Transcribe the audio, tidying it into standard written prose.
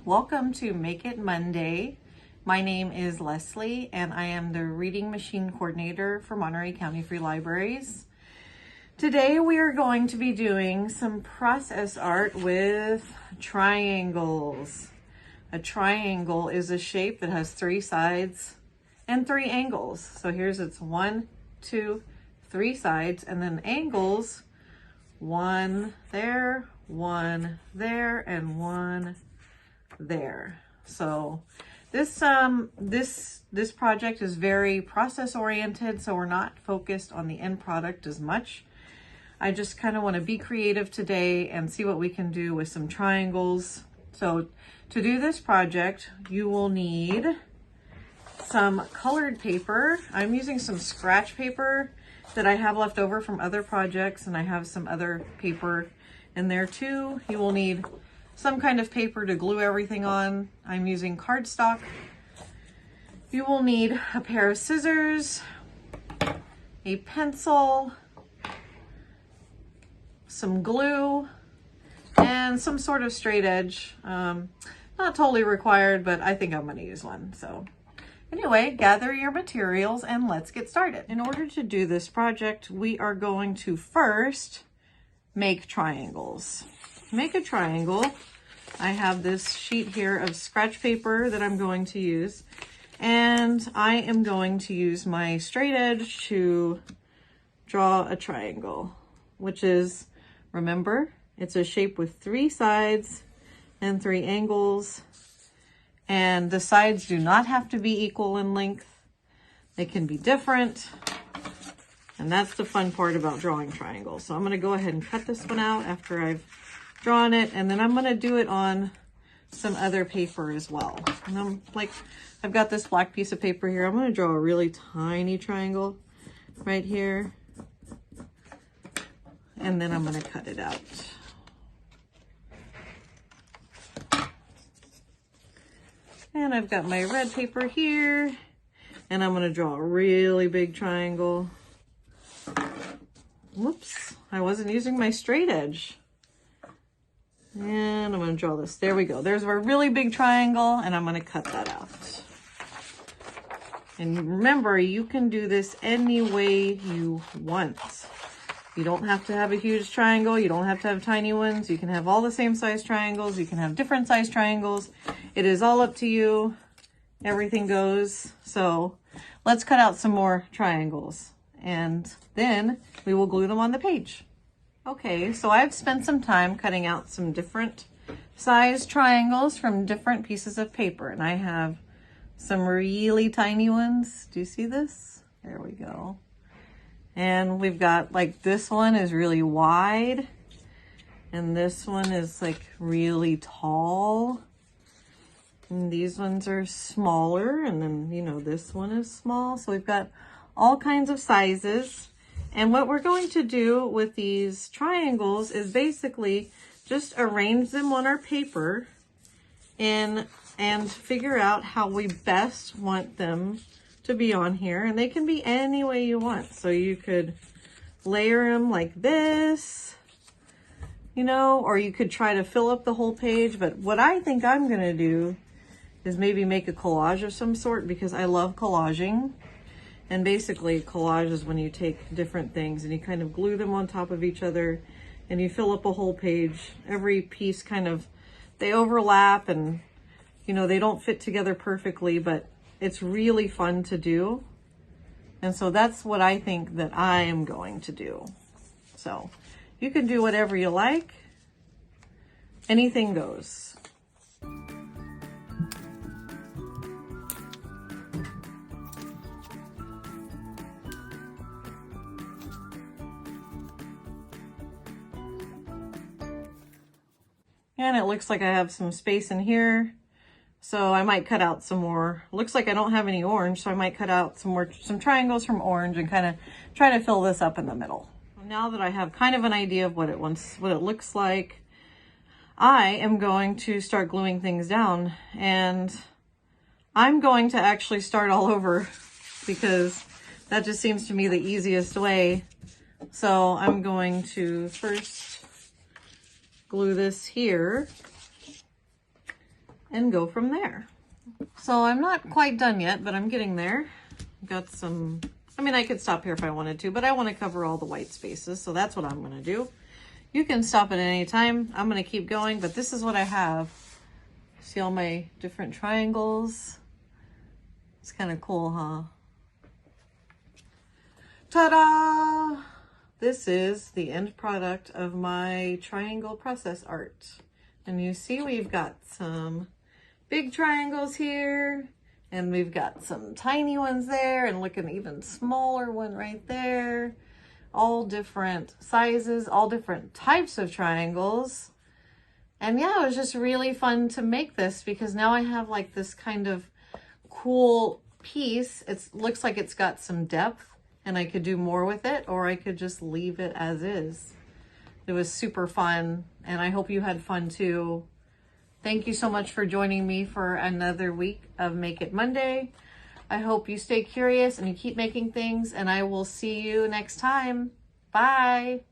welcome to Make It Monday. My name is Leslie and I am the Reading Machine Coordinator for Monterey County Free Libraries. Today we are going to be doing some process art with triangles. A triangle is a shape that has 3 sides and 3 angles. So here's its 1, 2, 3 sides, and then angles, 1 there, 1 there, and 1 there. So this project is very process oriented, so we're not focused on the end product as much. I just kind of want to be creative today and see what we can do with some triangles. So to do this project, you will need some colored paper. I'm using some scratch paper that I have left over from other projects, and I have some other paper in there too. You will need some kind of paper to glue everything on. I'm using cardstock. You will need a pair of scissors, a pencil, some glue, and some sort of straight edge. Not totally required, but I think I'm going to use one. So anyway, gather your materials and let's get started. In order to do this project, we are going to first make triangles. To make a triangle, I have this sheet here of scratch paper that I'm going to use, and I am going to use my straight edge to draw a triangle, which is, remember, it's a shape with 3 sides and 3 angles, and the sides do not have to be equal in length. They can be different, and that's the fun part about drawing triangles. So I'm going to go ahead and cut this one out after I've drawn it, and then I'm going to do it on some other paper as well. And I've got this black piece of paper here. I'm going to draw a really tiny triangle right here, and then I'm going to cut it out. And I've got my red paper here, and I'm going to draw a really big triangle. Whoops, I wasn't using my straight edge. And I'm going to draw this. There we go. There's a really big triangle, and I'm going to cut that out. And remember, you can do this any way you want. You don't have to have a huge triangle. You don't have to have tiny ones. You can have all the same size triangles. You can have different size triangles. It is all up to you. Everything goes. So let's cut out some more triangles, and then we will glue them on the page. Okay, so I've spent some time cutting out some different size triangles from different pieces of paper, and I have some really tiny ones. Do you see this? There we go. And we've got, like, this one is really wide, and this one is like really tall, and these ones are smaller, and then, you know, this one is small. So we've got all kinds of sizes. And what we're going to do with these triangles is basically just arrange them on our paper and figure out how we best want them to be on here. And they can be any way you want. So you could layer them like this, you know, or you could try to fill up the whole page. But what I think I'm going to do is maybe make a collage of some sort, because I love collaging. And basically, collage is when you take different things and you kind of glue them on top of each other and you fill up a whole page. Every piece kind of, they overlap, and, you know, they don't fit together perfectly, but it's really fun to do. And so that's what I think that I am going to do. So you can do whatever you like. Anything goes. And it looks like I have some space in here, so I might cut out some more. Looks like I don't have any orange, so I might cut out some triangles from orange and kind of try to fill this up in the middle. Now that I have kind of an idea of what it looks like, I am going to start gluing things down, and I'm going to actually start all over because that just seems to me the easiest way. So I'm going to first glue this here, and go from there. So I'm not quite done yet, but I'm getting there. Got some, I mean, I could stop here if I wanted to, but I want to cover all the white spaces. So that's what I'm going to do. You can stop at any time. I'm going to keep going, but this is what I have. See all my different triangles? It's kind of cool, huh? Ta-da! This is the end product of my triangle process art. And you see we've got some big triangles here, and we've got some tiny ones there, and look, an even smaller one right there. All different sizes, all different types of triangles. And yeah, it was just really fun to make this because now I have like this kind of cool piece. It looks like it's got some depth and I could do more with it, or I could just leave it as is. It was super fun, and I hope you had fun too. Thank you so much for joining me for another week of Make It Monday. I hope you stay curious and you keep making things, and I will see you next time. Bye.